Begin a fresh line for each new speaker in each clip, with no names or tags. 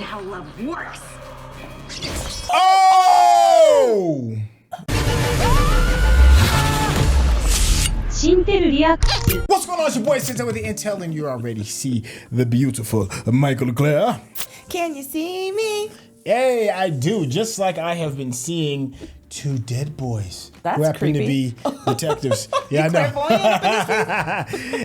how love works.
Oh! What's going on, it's your boy Syntell with the Intel, and you already see the beautiful Mikel-Claire.
Can you see me?
Hey, I do, just like I have been seeing two dead boys
That's
who happen
creepy.
to be detectives. Yeah, I know.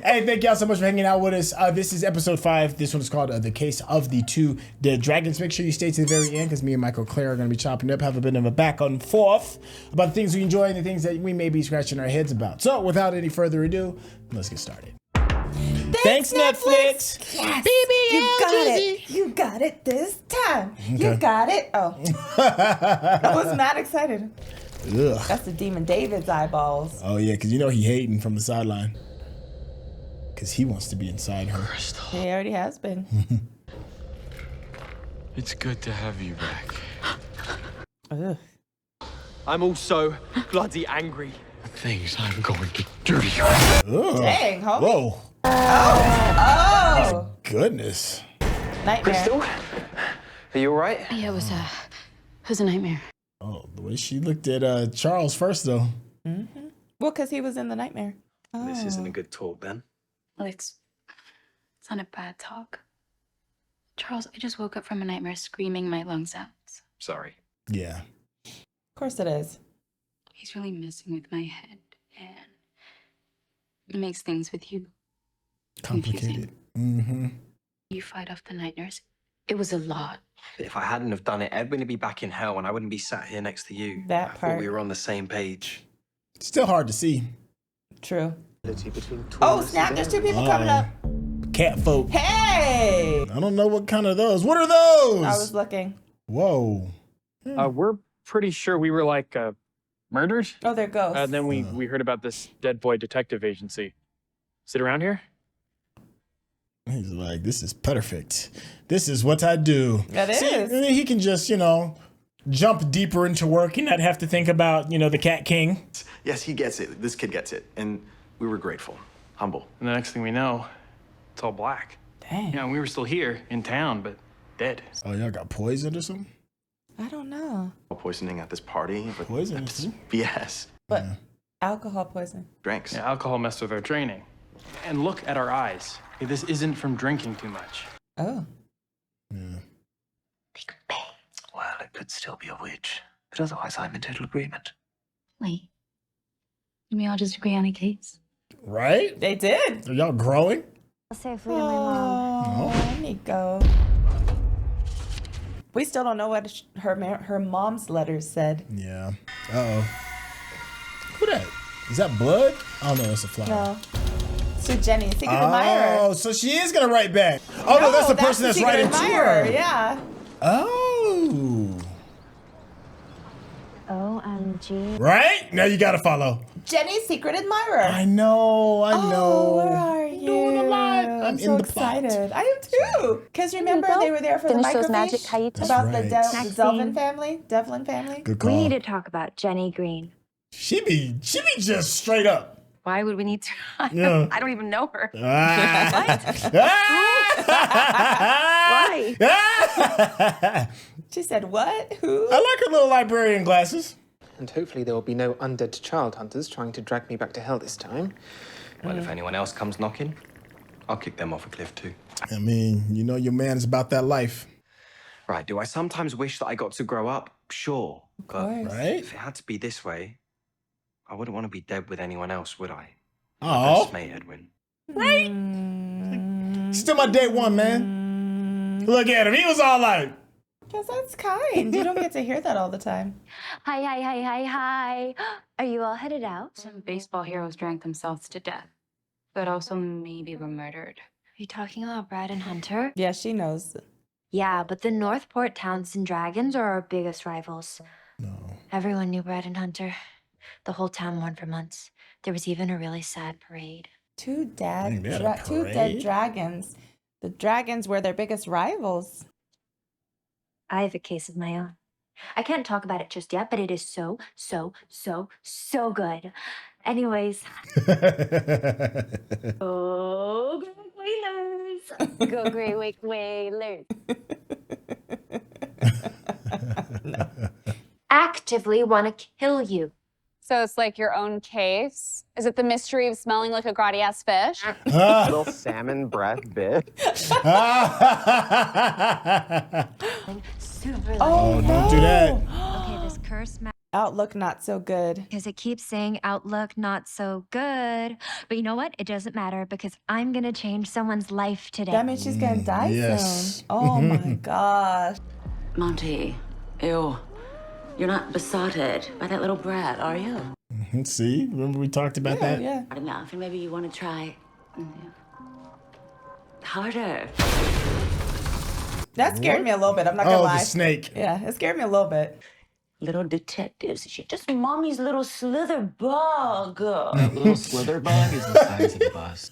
Hey, thank y'all so much for hanging out with us. This is episode 5. This one is called The Case of the Two Dead Dragons. Make sure you stay to the very end because me and Mikel-Claire are going to be chopping up, have a bit of a back and forth about the things we enjoy and the things that we may be scratching our heads about. So, without any further ado, let's get started. Thanks, Netflix.
Yes.
BBL,
you got
Jersey.
it. You got it this time.
Okay.
You got it. Oh. I was not excited.
Ugh.
That's the Demon David's eyeballs.
Oh, yeah, because you know he hating from the sideline. Because he wants to be inside her.
He already has been.
It's good to have you back.
Ugh.
I'm also bloody angry.
The things I'm going to do to you.
Ugh.
Dang, homie.
Whoa.
Oh.
Goodness.
Nightmare.
Crystal? Are you alright?
Yeah, it was a nightmare.
Oh, the way she looked at Charles first, though.
Mm-hmm. Well, because he was in the nightmare. Oh.
This isn't a good talk then.
Alex, it's not a bad talk. Charles, I just woke up from a nightmare screaming my lungs out.
Sorry.
Yeah.
Of course it is.
He's really messing with my head, and it makes things with you
Complicated. Mm-hmm.
You fight off the nightmares. It was a lot.
If I hadn't have done it, Edwin would be back in hell and I wouldn't be sat here next to you.
That
I thought
part.
we were on the same page.
Still hard to see.
True.
Between
Oh, snap. There's two people coming up.
Cat folk.
Hey.
I don't know what kind of those. What are those?
I was looking.
Whoa.
We're pretty sure we were like murdered.
Oh, they're ghosts.
And then we heard about this dead boy detective agency. Is it around here?
He's like, this is perfect. This is what I do.
That is.
See, he can just, jump deeper into work and not have to think about, the Cat King.
Yes, he gets it. This kid gets it. And we were grateful, humble.
And the next thing we know, it's all black.
Dang.
Yeah, we were still here in town, but dead.
Oh, y'all got poisoned or something?
I don't know.
Poisoning at this party. But
Poison?
BS.
But alcohol poison.
Drinks.
Yeah, alcohol messed with our training. And look at our eyes. Okay, this isn't from drinking too much.
Oh.
Yeah.
Well, it could still be a witch. But otherwise, I'm in total agreement.
Wait. Did we all just agree on a case?
Right?
They did.
Are y'all growing?
I'll say for my mom.
Oh, Niko. We still don't know what her mom's letters said.
Yeah. Uh-oh. Who that? Is that blood? Oh, no, that's a flower.
No. So Jenny, Secret Admirer.
Oh, so she is going to write back. Oh, no, that's the person that's
Secret
writing to
Admirer,
her.
Yeah.
Oh.
OMG.
Right? Now you got to follow.
Jenny's Secret Admirer.
I know.
Oh, where are you?
Doing a lot. I'm
so
in the plot.
excited. I am too. Because remember
Niko,
they were there for
finish
the
those
microfiche
magic kaitos.
about
That's
the
right.
Next
Delvin
scene.
family. Devlin family.
Good call.
We need to talk about Jenny Green.
She be just straight up.
Why would we need to?
Yeah.
I don't even know her.
Why?
She said, what? Who?
I like her little librarian glasses.
And hopefully there will be no undead child hunters trying to drag me back to hell this time.
Well, if anyone else comes knocking, I'll kick them off a cliff too.
I mean, your man is about that life.
Right, do I sometimes wish that I got to grow up? Sure. But
course.
Right?
if it had to be this way, I wouldn't want to be dead with anyone else, would I?
Oh.
Best mate, Edwin.
Right? Still my day one, man. Look at him. He was all like,
Because that's kind. You don't get to hear that all the time.
Hi. Are you all headed out?
Some baseball heroes drank themselves to death, but also maybe were murdered.
Are you talking about Brad and Hunter?
Yeah, she knows.
Yeah, but the Northport Townsend Dragons are our biggest rivals.
no.
Everyone knew Brad and Hunter. The whole town mourned for months. There was even a really sad parade.
Two
Dang, they had a
two dead
parade?
dragons. The dragons were their biggest rivals.
I have a case of my own. I can't talk about it just yet, but it is so good. Anyways. Go Great Whalers! Go Great Whalers! Actively want to kill you.
So it's like your own case? Is it the mystery of smelling like a grotty-ass fish?
Little salmon breath bit.
Oh, no.
Don't do that.
Okay, this curse
Outlook not so good.
because it keeps saying outlook not so good. But you know what? It doesn't matter because I'm gonna change someone's life today.
That means she's gonna die
yes.
soon. Oh my gosh.
Monty, you're not besotted by that little brat, are you?
See, remember we talked about that?
Yeah.
Hard enough, and maybe you want to try harder.
That scared me a little bit. I'm not gonna lie.
The snake.
Yeah, it scared me a little bit.
Little detectives. She's just mommy's little slither bug.
That little slither bug is the size of a bus.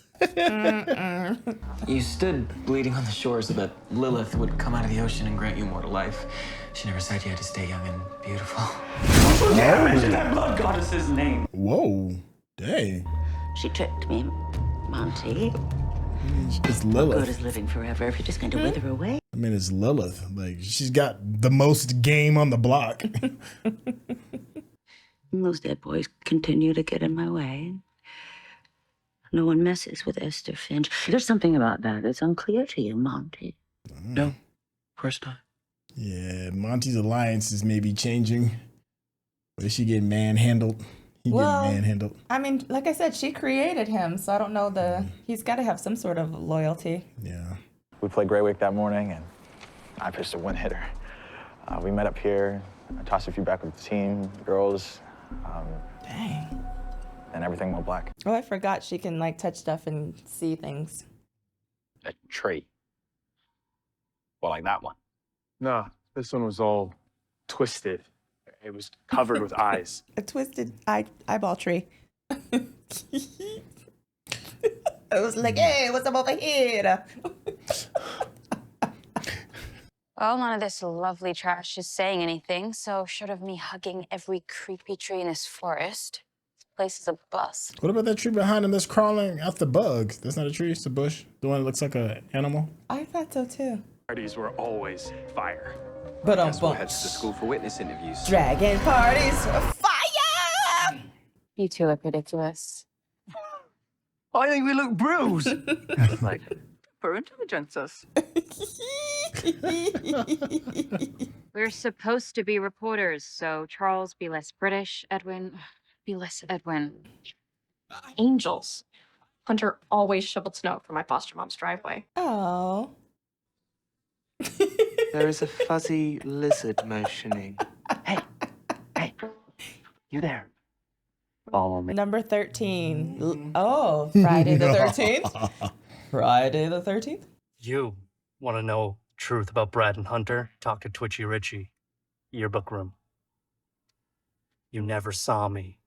You stood bleeding on the shore so that Lilith would come out of the ocean and grant you mortal life. She never said you had to stay young and beautiful.
Yeah, mention that blood goddess's name.
Whoa. Dang.
She tricked me, Monty.
It's
What
Lilith.
good is living forever if you're just going to wither away?
I mean, it's Lilith. Like, she's got the most game on the block.
Those dead boys continue to get in my way. No one messes with Esther Finch. There's something about that that's unclear to you, Monty.
No, of course not.
Yeah, Monty's alliance is maybe changing. But is she getting manhandled? He
Well,
getting manhandled.
I mean, like I said, she created him, so I don't know he's got to have some sort of loyalty.
Yeah.
We played Grey Wake that morning, and I pitched a one-hitter. We met up here. I tossed a few back with the team, girls.
Dang.
And everything went black.
Oh, I forgot she can like touch stuff and see things.
A tree. Well, like that one. No, this one was all twisted. It was covered with eyes.
A twisted eyeball tree. It was like, hey, what's up over here?
Well, none of this lovely trash is saying anything, so short of me hugging every creepy tree in this forest, this place is a bust.
What about that tree behind him that's crawling out the bugs? That's not a tree, it's a bush. The one that looks like an animal.
I thought so too.
Parties were always fire.
But on
Guess we'll head to the school for witness interviews.
Dragon parties for fire!
You two look ridiculous.
I think we look bruised.
Like, for intelligences.
We're supposed to be reporters, so Charles, be less British. Edwin, be less Edwin.
Angels. Hunter always shoveled snow from my foster mom's driveway.
Oh.
There is a fuzzy lizard motioning. Hey, you there? Follow me.
Number 13. Oh, Friday the 13th? Friday the 13th?
You want to know truth about Brad and Hunter? Talk to Twitchy Richie. Yearbook room. You never saw me.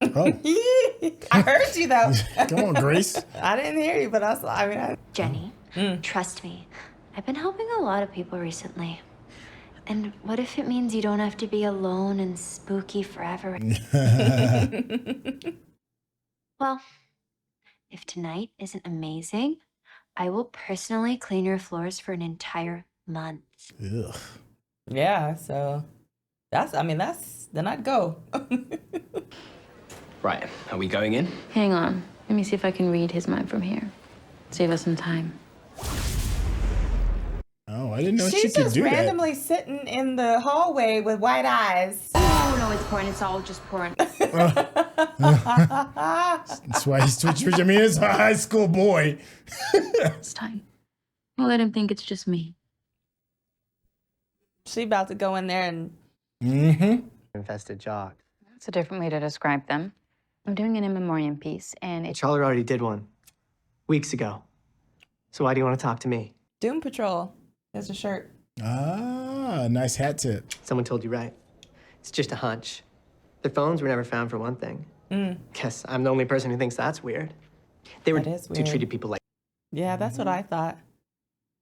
Oh.
I heard you though.
Come on, Grace.
I didn't hear you, but
Jenny, trust me. I've been helping a lot of people recently. And what if it means you don't have to be alone and spooky forever? Well, if tonight isn't amazing, I will personally clean your floors for an entire month.
Ugh.
Yeah, so then I'd go.
Right, are we going in?
Hang on. Let me see if I can read his mind from here. Save us some time.
Oh, I didn't know she
She's
could
just
do
randomly sitting in the hallway with white eyes.
Oh, no, it's porn. It's all just porn.
That's why he's Twitchy. I mean, it's a high school boy.
It's time. We'll let him think it's just me.
She about to go in there and...
Infested jock.
That's a different way to describe them. I'm doing an in memoriam piece, and it's...
Charlie already did one. Weeks ago. So why do you want to talk to me?
Doom Patrol. There's a shirt.
Ah, nice hat tip.
Someone told you right. It's just a hunch. Their phones were never found for one thing. Guess I'm the only person who thinks that's weird. They were
That is
who
weird.
treated people like
Yeah, that's what I thought.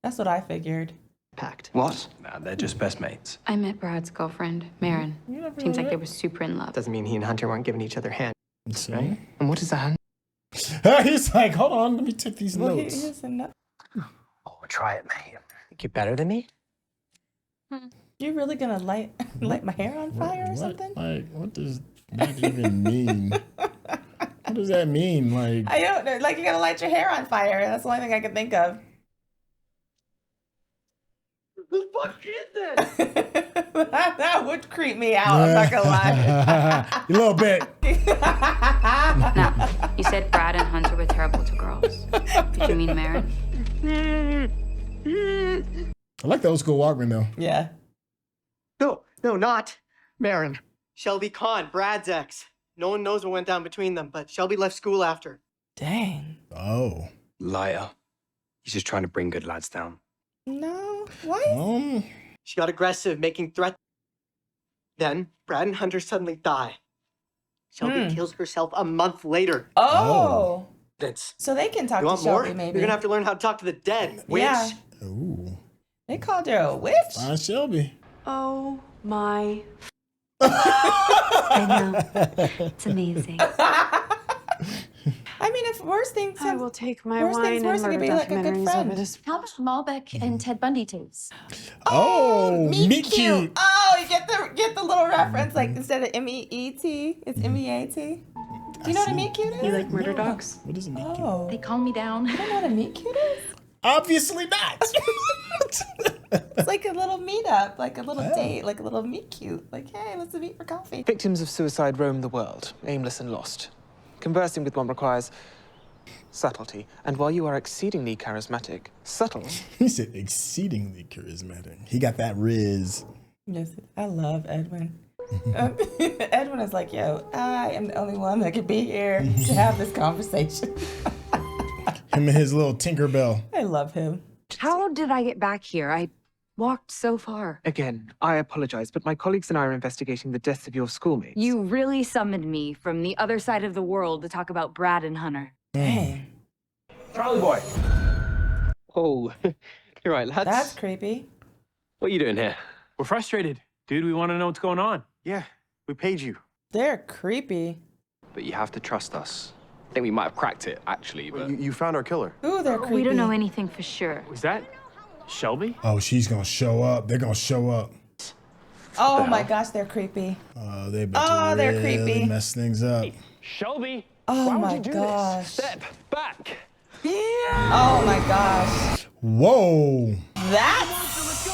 That's what I figured.
packed.
What? Nah, they're just best mates.
I met Brad's girlfriend, Marin. Seems like they were super in love.
Doesn't mean he and Hunter weren't giving each other hands,
So?
right? And what is that?
He's like, hold on, let me take these
Well,
notes.
Oh, try it, mate.
Think you're better than me?
You really gonna light my hair on fire or something?
Like, what does that even mean? What does that mean? Like,
I don't know. Like, you're gonna light your hair on fire. That's the only thing I can think of.
Who the fuck is that?
That would creep me out. I'm not gonna lie.
A little bit.
No, you said Brad and Hunter were terrible to girls. Did you mean Marin?
I like the old school Wagner though.
Yeah.
No, not Marin. Shelby Kahn, Brad's ex. No one knows what went down between them, but Shelby left school after.
Dang.
Oh.
Liar. He's just trying to bring good lads down.
No. What?
She got aggressive, making threats. Then Brad and Hunter suddenly die. Shelby kills herself a month later.
Oh.
That's.
So they can talk
You
to
want more?
Shelby, maybe.
You're gonna have to learn how to talk to the dead. Witch.
Yeah.
Ooh.
They called her a witch.
Fine Shelby.
Oh my. I know. It's amazing.
I mean, if worse things
I will take my
worse
wine
things worse,
and
it could
murder
be like a good
documentaries
friend.
over this.
How about Malbec and Ted Bundy tapes?
Oh, meet cute.
Oh, you get the little reference, like instead of M-E-E-T, it's M-E-A-T. Do you know what a meet cute is?
You like murder dogs?
What is a meet cute?
Oh.
They calm me down.
You don't know what a meet cute is?
Obviously not.
It's like a little meetup, like a little date, like a little meet cute. Like, hey, let's meet for coffee.
Victims of suicide roam the world, aimless and lost. Conversing with one requires subtlety, and while you are exceedingly charismatic, subtle.
He said exceedingly charismatic. He got that riz.
Yes, I love Edwin. Edwin is like, yo, I am the only one that could be here to have this conversation.
Him and his little Tinkerbell.
I love him.
How did I get back here? I walked so far.
Again, I apologize, but my colleagues and I are investigating the deaths of your schoolmates.
You really summoned me from the other side of the world to talk about Brad and Hunter.
Dang.
Charlie boy.
Oh, you're right, lads.
That's creepy.
What are you doing here?
We're frustrated. Dude, we want to know what's going on.
Yeah, we paid you.
They're creepy.
But you have to trust us. I think we might have cracked it, actually, but...
You found our killer.
Ooh, they're creepy.
We don't know anything for sure.
Was that Shelby?
Oh, she's gonna show up. They're gonna show up.
Oh my gosh, they're creepy.
Oh, they about to
they're
really
creepy.
mess things up.
Shelby?
Oh
Why would
my
you do
gosh.
this? Step back.
Oh my gosh.
Whoa.
That's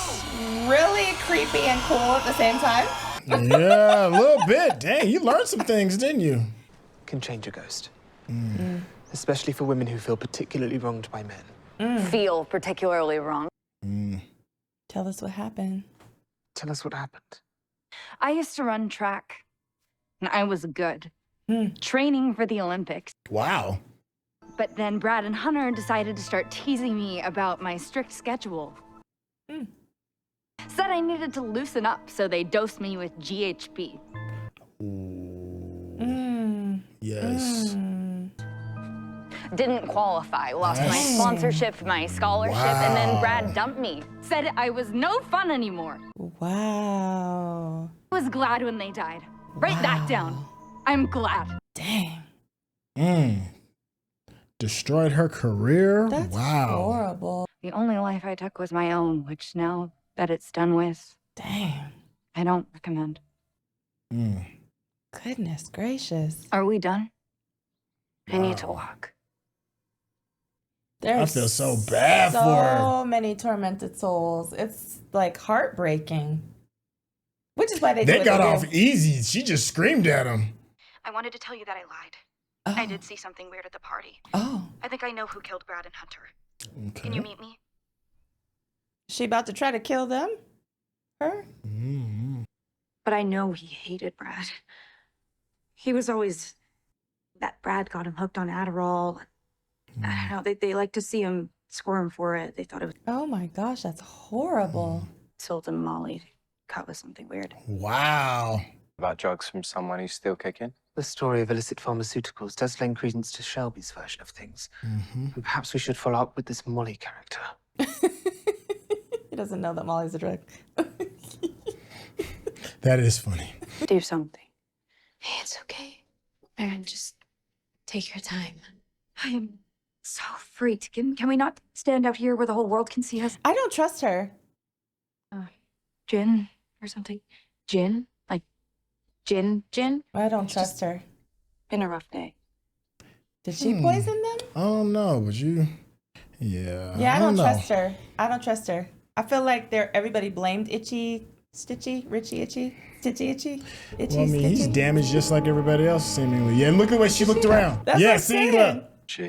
really creepy and cool at the same time.
Yeah, a little bit. Dang, you learned some things, didn't you?
Can change a ghost. Especially for women who feel particularly wronged by men.
Feel particularly wrong.
Tell us what happened.
Tell us what happened.
I used to run track, and I was good. Training for the Olympics.
Wow.
But then Brad and Hunter decided to start teasing me about my strict schedule. Said I needed to loosen up, so they dosed me with GHB.
Yes.
Didn't qualify, lost my sponsorship, my scholarship, and then Brad dumped me. Said I was no fun anymore.
Wow.
I was glad when they died. Write that down. I'm glad.
Dang.
Destroyed her career?
That's
wow.
horrible.
The only life I took was my own, which now that it's done with,
Dang.
I don't recommend.
Goodness gracious.
Are we done? I need to walk.
There's
I feel so bad for her.
So many tormented souls. It's like heartbreaking. Which is why they do
They
what
got
they
off
do.
easy. She just screamed at him.
I wanted to tell you that I lied. I did see something weird at the party.
Oh.
I think I know who killed Brad and Hunter.
Okay.
Can you meet me?
She about to try to kill them? Her?
But I know he hated Brad. He was always... That Brad got him hooked on Adderall. I don't know, they like to see him squirm for it. They thought it was...
Oh my gosh, that's horrible.
Sold him Molly. Caught with something weird.
Wow.
About drugs from someone who's still kicking?
The story of illicit pharmaceuticals does lend credence to Shelby's version of things. And perhaps we should follow up with this Molly character.
He doesn't know that Molly's a drug.
That is funny.
Do something.
Hey, it's okay. Aaron, just take your time.
I am so freaked. Can we not stand out here where the whole world can see us?
I don't trust her.
gin or something. Gin? Like gin?
I don't trust her.
Been a rough day.
Did she poison them?
I don't know, but you... Yeah.
Yeah, I don't
know.
trust her. I don't trust her. I feel like everybody blamed Itchy, Stitchy, Richie Itchy, Stitchy Itchy, Itchy
Well, I mean,
Stitchy.
he's damaged just like everybody else, seemingly. Yeah, and look at the way she looked around.
That's
Yeah,
what I'm
see,
saying.
look.
She.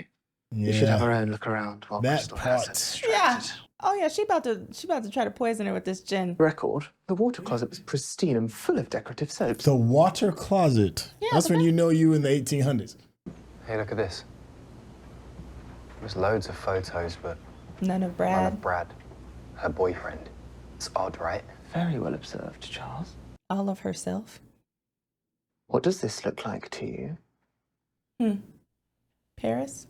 Yeah.
You should have her own look around while
That
Crystal has
part.
it
Yeah.
distracted.
Oh yeah, she about to try to poison her with this gin.
Record. The water closet was pristine and full of decorative soaps.
The water closet.
Yeah,
That's when you know you in the 1800s.
Hey, look at this. There's loads of photos, but
None of
none
Brad.
of Brad, her boyfriend. It's odd, right?
Very well observed, Charles.
All of herself.
What does this look like to you?
Paris.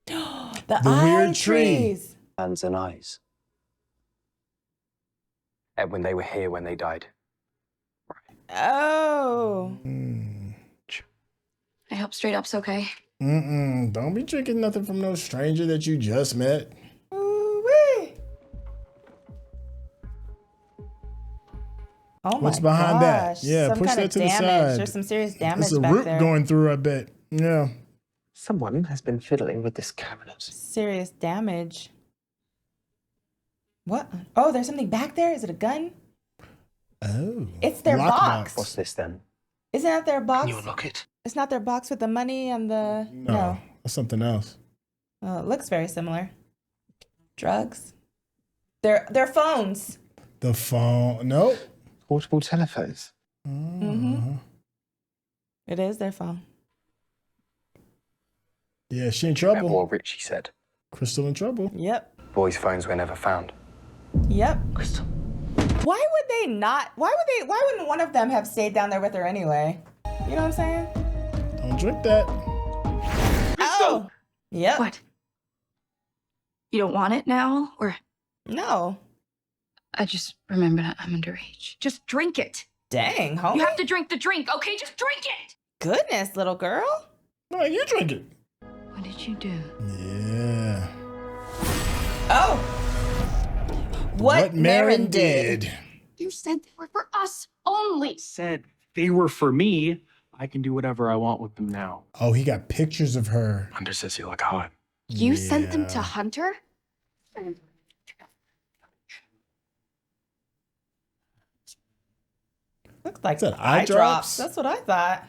The
eye
weird tree.
trees.
Hands and eyes. Edwin, they were here when they died.
Oh.
I hope Straight Up's okay.
Don't be drinking nothing from no stranger that you just met.
Ooh-wee. Oh
What's
my
behind
gosh.
that? Yeah,
Some
push
kind
that
of
to the
damage.
side.
There's some serious damage
There's a
back
root
there.
going through, I bet. Yeah.
Someone has been fiddling with this cabinet.
Serious damage. What? Oh, there's something back there? Is it a gun?
Oh.
It's their box.
What's this then?
Isn't that their box?
Can you unlock it?
It's not their box with the money and the...
No. That's something else.
Oh, it looks very similar. Drugs. Their phones.
The phone. Nope.
Portable telephones.
It is their phone.
Yeah, she in
Remember
trouble.
what Richie said?
Crystal in trouble.
Yep.
Boys' phones were never found.
Yep.
Crystal.
Why would they not? Why wouldn't one of them have stayed down there with her anyway? You know what I'm saying?
Don't drink that.
Oh. Yep.
What? You don't want it now? Or
No.
I just remembered I'm underage.
just drink it.
Dang, homie.
You have to drink the drink, okay? Just drink it.
Goodness, little girl.
No, you drink it.
What did you do?
Yeah.
Oh. What Marin
did.
You said they were for us only.
Said they were for me. I can do whatever I want with them now.
Oh, he got pictures of her.
Hunter says you look hot.
You sent them
Yeah.
to Hunter?
Looks like
Is that
eye
eye
drops.
drops?
That's what I thought.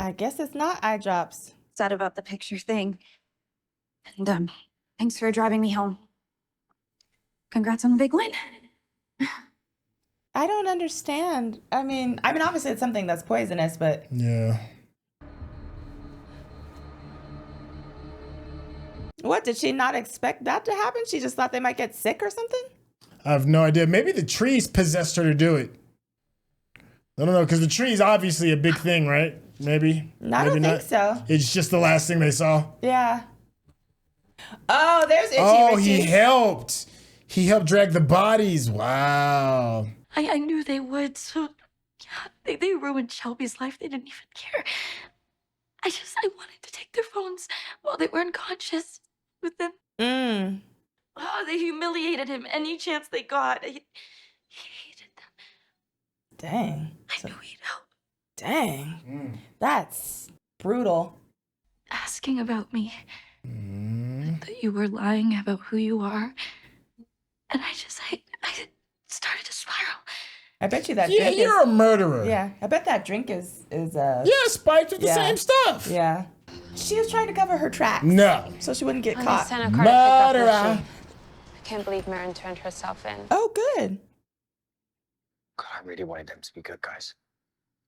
I guess it's not eye drops.
Sad about the picture thing. And thanks for driving me home. Congrats on the big win.
I don't understand. I mean, obviously it's something that's poisonous, but
Yeah.
what, did she not expect that to happen? She just thought they might get sick or something?
I have no idea. Maybe the trees possessed her to do it. I don't know, because the tree's obviously a big thing, right? Maybe.
I
Maybe
don't think so.
It's just the last thing they saw.
Yeah. Oh, there's Itchy
Oh,
Richie.
he helped. He helped drag the bodies. Wow.
I knew they would, so yeah, they ruined Shelby's life. They didn't even care. I wanted to take their phones while they were unconscious with them. Oh, they humiliated him any chance they got. He hated them.
Dang.
I knew he'd help.
Dang. That's brutal.
Asking about me. That you were lying about who you are. And I started to spiral.
I bet you that
Yeah,
drink
you're
is,
a murderer.
Yeah, I bet that drink is
Yeah, spiked with the same stuff.
Yeah. She was trying to cover her tracks.
No.
So she wouldn't get
I
caught.
sent a car to pick up
Murderer.
Richie. I can't believe Marin turned herself in.
Oh, good.
God, I really wanted them to be good guys.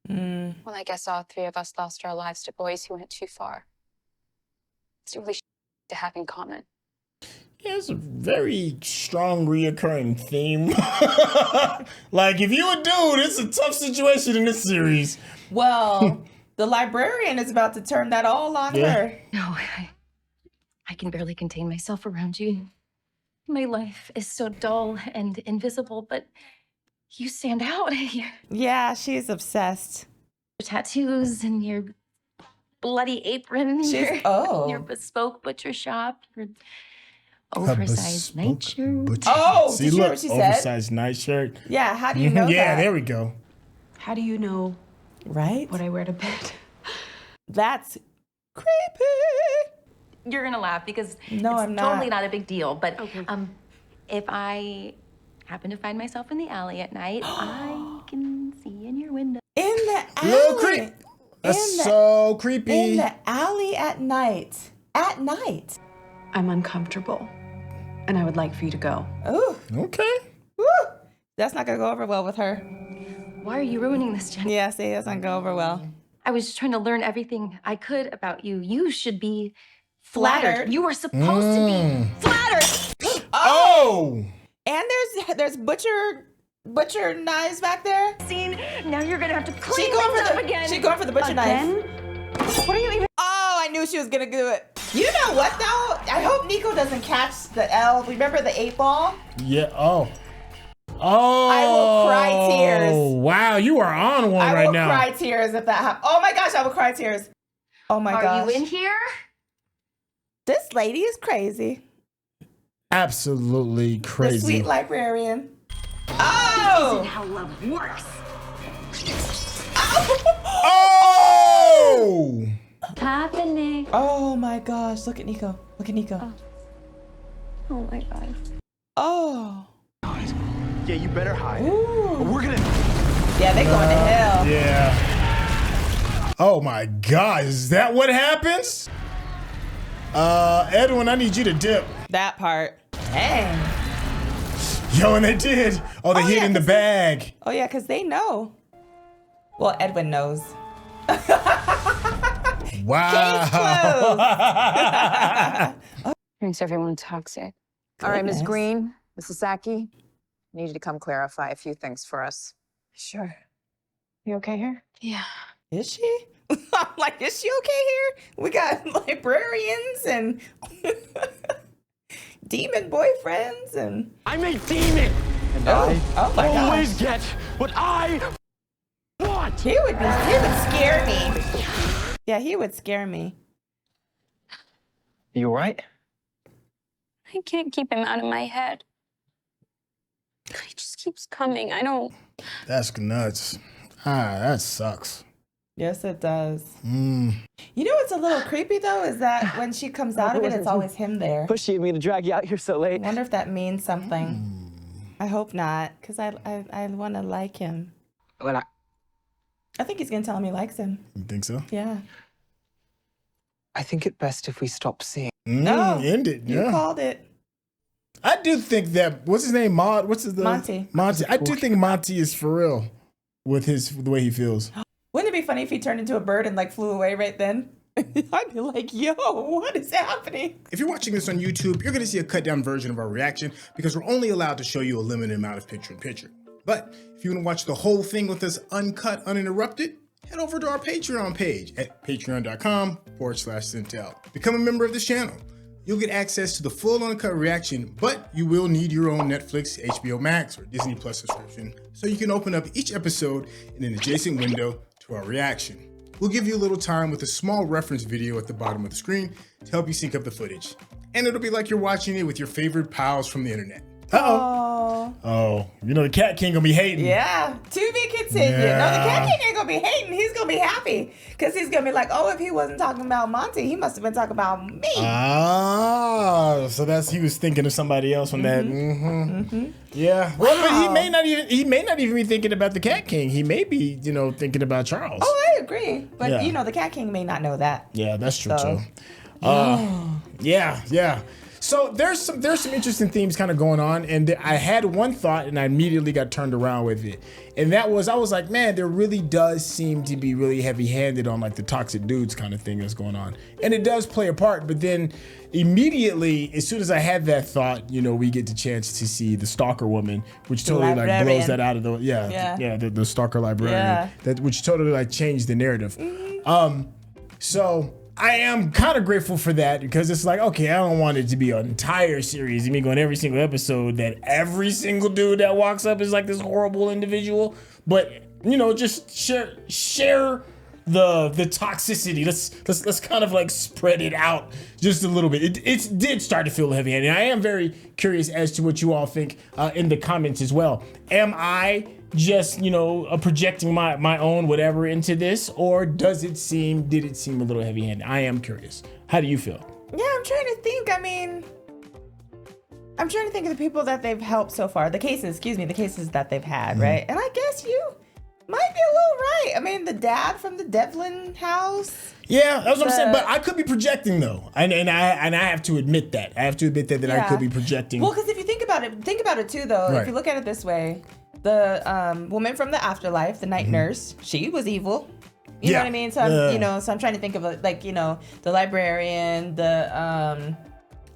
Well, I guess all three of us lost our lives to boys who went too far. It's really to have in common.
Yeah, it's a very strong reoccurring theme. Like, if you a dude, it's a tough situation in this series.
Well, the librarian is about to turn that all on
Yeah.
her.
No, I can barely contain myself around you. My life is so dull and invisible, but you stand out. Your
Yeah, she's obsessed.
tattoos and your bloody apron,
She's-
your,
oh.
your bespoke butcher shop. oversized nightshirt.
Oh,
See,
did you hear
look,
what she said?
oversized nightshirt.
Yeah, how do you know
Yeah,
that?
there we go.
How do you know
Right?
what I wear to bed?
That's creepy.
You're gonna laugh because
No,
it's
I'm not.
totally not a big deal. But
Okay.
if I happen to find myself in the alley at night, I can see in your window.
In the alley.
Little creep. That's so creepy.
In the alley at night. At night.
I'm uncomfortable, and I would like for you to go.
Ooh.
Okay.
Woo. That's not gonna go over well with her.
Why are you ruining this, Jen?
Yeah, see, that's not gonna go over well.
I was trying to learn everything I could about you. You should be
Flattered.
flattered. You were supposed to be flattered.
Oh!
And there's butcher knives back there.
Scene. Now you're gonna have to
She
clean
going
things
for
up
the
again.
She going for the butcher
Again?
knife.
What are you even?
Oh, I knew she was gonna do it. You know what though? I hope Niko doesn't catch the L. Remember the 8-ball?
Yeah. Oh. Oh.
I will cry tears.
Wow, you are on one
I
right
will
now.
cry tears if that happens. Oh my gosh, I will cry tears. Oh my gosh.
Are you in here?
This lady is crazy.
Absolutely crazy.
The sweet librarian. Oh!
Isn't how love works.
Oh!
Happening.
Oh my gosh, look at Niko. Look at Niko.
Oh my god.
Oh.
Yeah, you better hide.
Ooh.
We're gonna.
Yeah, they going to hell.
Yeah. Oh my God, is that what happens? Edwin, I need you to dip.
That part. Dang.
Yo, and they did. Oh, they hid in the bag.
Oh yeah, because they know. Well, Edwin knows.
Wow.
Thinks everyone's toxic.
All right, Ms.
Goodness.
Green, Mrs. Saki, I need you to come clarify a few things for us.
Sure. You okay here?
Yeah.
Is she? I'm like, is she okay here? We got librarians and demon boyfriends and
I'm a demon, and
oh my
always
gosh.
get what I want.
He would scare me. Yeah, he would scare me.
You all right?
I can't keep him out of my head. He just keeps coming. I don't.
That's nuts. Ah, that sucks.
Yes, it does.
Mm.
You know what's a little creepy though is that when she comes out of it, it's always him there.
Pushy of me to drag you out here so late.
I wonder if that means something. I hope not, because I want to like him.
Well,
I think he's gonna tell him he likes him.
You think so?
Yeah.
I think it best if we stop seeing.
No,
End it.
You
Yeah.
called it.
I do think that. What's his name?
Monty.
Monty. I do think Monty is for real with the way he feels.
Wouldn't it be funny if he turned into a bird and like flew away right then? I'd be like, yo, what is happening?
If you're watching this on YouTube, you're going to see a cut down version of our reaction because we're only allowed to show you a limited amount of picture-in-picture. But if you want to watch the whole thing with us uncut, uninterrupted, head over to our Patreon page at patreon.com/Syntell. Become a member of this channel. You'll get access to the full uncut reaction, but you will need your own Netflix, HBO Max, or Disney Plus subscription so you can open up each episode in an adjacent window to our reaction. We'll give you a little time with a small reference video at the bottom of the screen to help you sync up the footage. And it'll be like you're watching it with your favorite pals from the internet. Oh, you know the Cat King gonna be hating.
Yeah, to be continued. No, the Cat King ain't gonna be hating. He's gonna be happy because he's gonna be like, oh, if he wasn't talking about Monty, he must have been talking about me.
Ah, so he was thinking of somebody else on that. Yeah. Well, but he may not even be thinking about the Cat King. He may be, thinking about Charles.
Oh, I agree. But
Yeah.
the Cat King may not know that.
Yeah, that's true
So-
too. Yeah. So there's some interesting themes kind of going on, and I had one thought, and I immediately got turned around with it, and that was I was like, man, there really does seem to be really heavy-handed on like the toxic dudes kind of thing that's going on, and it does play a part. But then immediately, as soon as I had that thought, we get the chance to see the stalker woman, which totally like
Librarian.
blows that out of the the stalker librarian, which totally like changed the narrative. So I am kind of grateful for that because it's like, okay, I don't want it to be an entire series. I mean, going every single episode that every single dude that walks up is like this horrible individual. But, just share the toxicity. Let's kind of like spread it out just a little bit. It did start to feel heavy-handed. I am very curious as to what you all think in the comments as well. Am I just, projecting my own whatever into this, or did it seem a little heavy-handed? I am curious. How do you feel?
Yeah, I'm trying to think. I'm trying to think of the people that they've helped so far. The cases that they've had, right? And I guess you might be a little right. I mean, the dad from the Devlin house.
Yeah, that's what I'm saying. But I could be projecting though, and I have to admit that. I could be projecting.
Well, because if you think about it too, though.
Right.
If you look at it this way, the woman from the afterlife, the night nurse, she was evil. You know what I mean? So I'm trying to think of the librarian,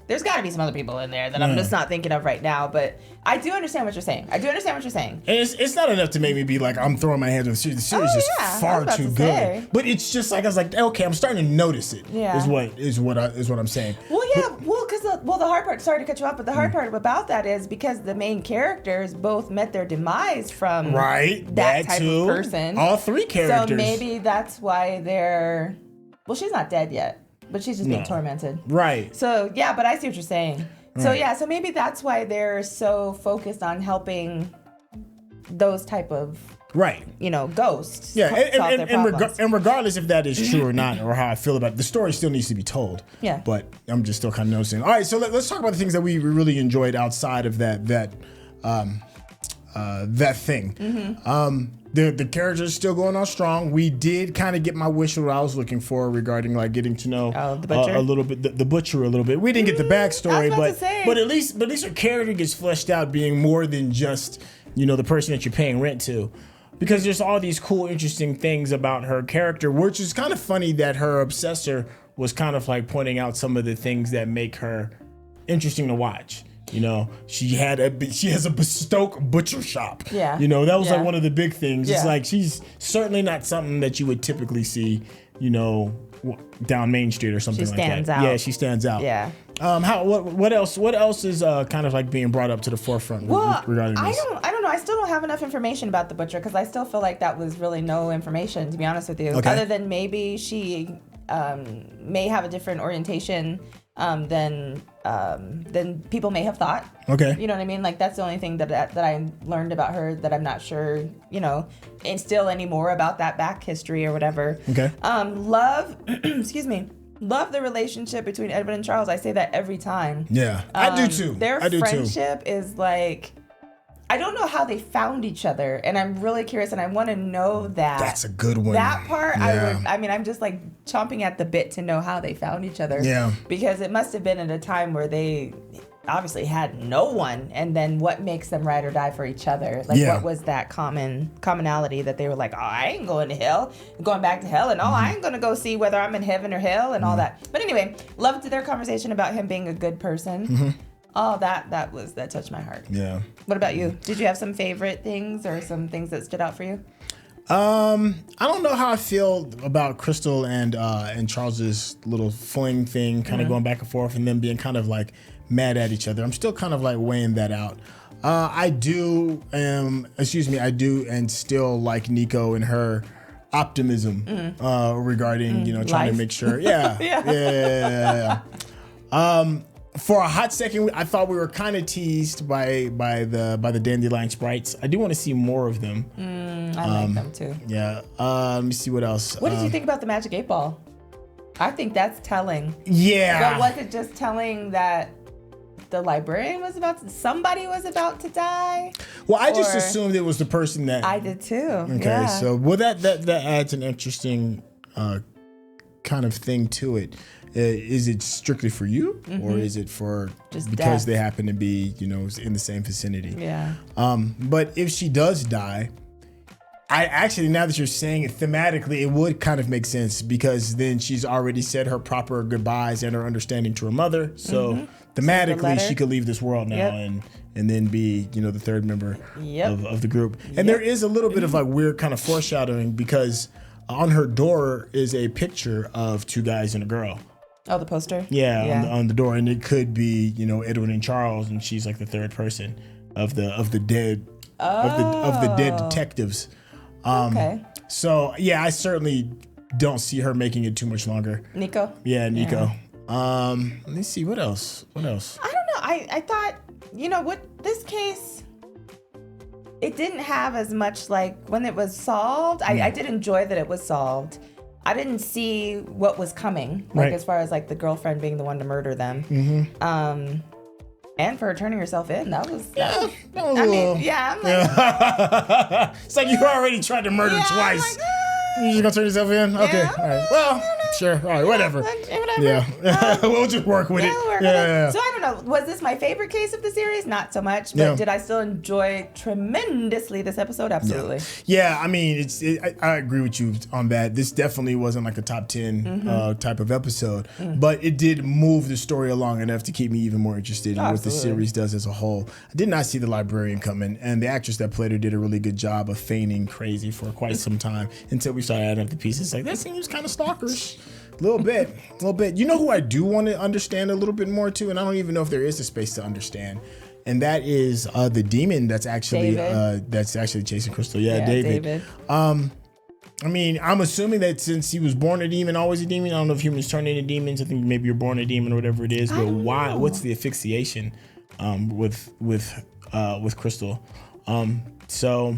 there's got to be some other people in there that I'm just not thinking of right now, but I do understand what you're saying. And
it's not enough to make me be like, I'm throwing my hands on the series. The series is far too good. But it's just like, I was like, okay, I'm starting to notice it. Yeah. Is what I'm saying.
Well, yeah. The hard part, sorry to cut you off, but the hard part about that is because the main characters both met their demise from that type of person.
All three characters.
So maybe that's why she's not dead yet. But she's just being tormented.
Right.
So, yeah, but I see what you're saying. Right. So maybe that's why they're so focused on helping those type of, ghosts.
Yeah, and regardless if that is true or not, or how I feel about it, the story still needs to be told. Yeah. But I'm just still kind of noticing. All right, so let's talk about the things that we really enjoyed outside of that thing. Mm-hmm. The characters still going on strong. We did kind of get my wish what I was looking for regarding like getting to know a little bit the butcher a little bit. We didn't get the backstory, but at least her character gets fleshed out, being more than just the person that you're paying rent to. Because there's all these cool, interesting things about her character, which is kind of funny that her obsessor was kind of like pointing out some of the things that make her interesting to watch. She has a bespoke butcher shop. Yeah. That was like one of the big things. Yeah. It's like she's certainly not something that you would typically see, down Main Street or something like that. She stands out. Yeah, she stands out.
Yeah.
What else is kind of like being brought up to the forefront regarding this?
I don't know. I still don't have enough information about the butcher because I still feel like that was really no information, to be honest with you. Okay. Other than maybe she may have a different orientation than people may have thought.
Okay.
You know what I mean? Like that's the only thing that I learned about her that I'm not sure, and still anymore about that back history or whatever.
Okay.
Love, excuse me. Love the relationship between Edwin and Charles. I say that every time.
Yeah, I do too.
Their friendship is like, I don't know how they found each other, and I'm really curious, and I want to know that.
That's a good one.
That part, yeah. I'm just like chomping at the bit to know how they found each other.
Yeah.
Because it must have been at a time where they obviously had no one, and then what makes them ride or die for each other? Like, what was that commonality that they were like, oh, I ain't going to hell, going back to hell, and I ain't going to go see whether I'm in heaven or hell, and all that. But anyway, loved their conversation about him being a good person. Mm-hmm. Oh, that touched my heart.
Yeah.
What about you? Did you have some favorite things or some things that stood out for you?
I don't know how I feel about Crystal and Charles's little fling thing, kind of going back and forth, and them being kind of like mad at each other. I'm still kind of like weighing that out. I do and still like Niko and her optimism regarding trying
life.
to make sure. Yeah. For a hot second, I thought we were kind of teased by the dandelion sprites. I do want to see more of them.
I like them too.
Yeah. Let me see what else.
What did you think about the Magic 8 Ball? I think that's telling.
Yeah.
But was it just telling that the librarian somebody was about to die?
Well, I just assumed it was the person that.
I did too.
Okay.
Yeah.
So that adds an interesting kind of thing to it. Is it strictly for you, or is it for
just
because
death.
they happen to be in the same vicinity?
Yeah.
But if she does die, I actually, now that you're saying it thematically, it would kind of make sense, because then she's already said her proper goodbyes and her understanding to her mother. So thematically, she could leave this world now and then be the third member of the group. And there is a little bit of like weird kind of foreshadowing, because on her door is a picture of two guys and a girl.
Oh, the poster?
Yeah. On the door, and it could be Edwin and Charles, and she's like the third person of the dead of the dead detectives. Okay. So yeah, I certainly don't see her making it too much longer.
Niko?
Yeah, Niko. Let me see, what else?
I don't know. I thought, with this case, it didn't have as much, like, when it was solved. I did enjoy that it was solved. I didn't see what was coming, like, as far as, like, the girlfriend being the one to murder them.
Mm-hmm.
And for her turning herself in, that was
I'm like... It's like you already tried to murder twice. You just gonna turn yourself in? Okay, all right. Well, sure, all right, whatever. Yeah, we'll just work with it. Yeah.
So I don't know. Was this my favorite case of the series? Not so much. But did I still enjoy tremendously this episode? Absolutely.
Yeah, I mean, I agree with you on that. This definitely wasn't like a top 10 type of episode, but it did move the story along enough to keep me even more interested in what the series does as a whole. I did not see the librarian coming, and the actress that played her did a really good job of feigning crazy for quite some time until we started adding up the pieces. Like, that seems kind of stalkerish. A little bit. You know who I do want to understand a little bit more too, and I don't even know if there is a space to understand, and that is the demon that's actually chasing Crystal. Yeah, David. I mean, I'm assuming that since he was born a demon, always a demon. I don't know if humans turn into demons. I think maybe you're born a demon or whatever it is. But why? What's the asphyxiation with Crystal? So.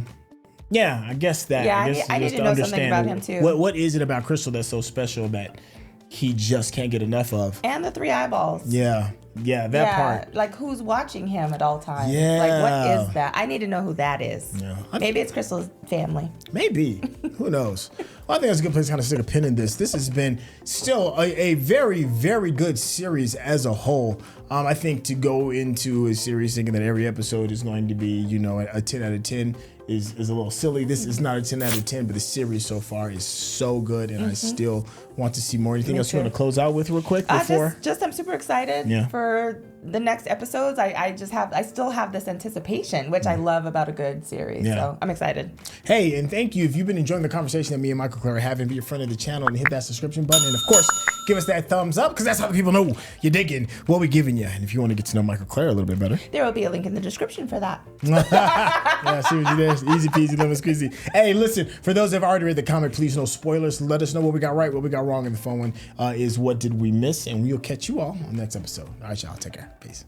Yeah, I guess that.
Yeah, I need to know something about him too.
What is it about Crystal that's so special that he just can't get enough of?
And the 3 eyeballs.
Yeah, that part.
Like, who's watching him at all times?
Yeah.
Like, what is that? I need to know who that is.
Yeah.
Maybe it's Crystal's family.
Maybe. Who knows? Well, I think that's a good place to kind of stick a pin in this. This has been still a very, very good series as a whole. I think to go into a series thinking that every episode is going to be, a 10 out of 10 is a little silly. This is not a 10 out of 10, but the series so far is so good, and I still want to see more. Anything else you want to close out with real quick before?
Just I'm super excited for the next episodes. I still have this anticipation, which I love about a good series. Yeah. So I'm excited.
Hey, and thank you. If you've been enjoying the conversation that me and Mikel-Claire are having, be a friend of the channel and hit that subscription button. And of course, give us that thumbs up, because that's how the people know you're digging what we're giving you. And if you want to get to know Mikel-Claire a little bit better,
there will be a link in the description for that.
Yeah, see what you did. Easy peasy, lemon squeezy. Hey, listen, for those that have already read the comic, please no spoilers. Let us know what we got right, what we got wrong. And the phone one is what did we miss? And we'll catch you all on the next episode. All right, y'all. Take care. Peace.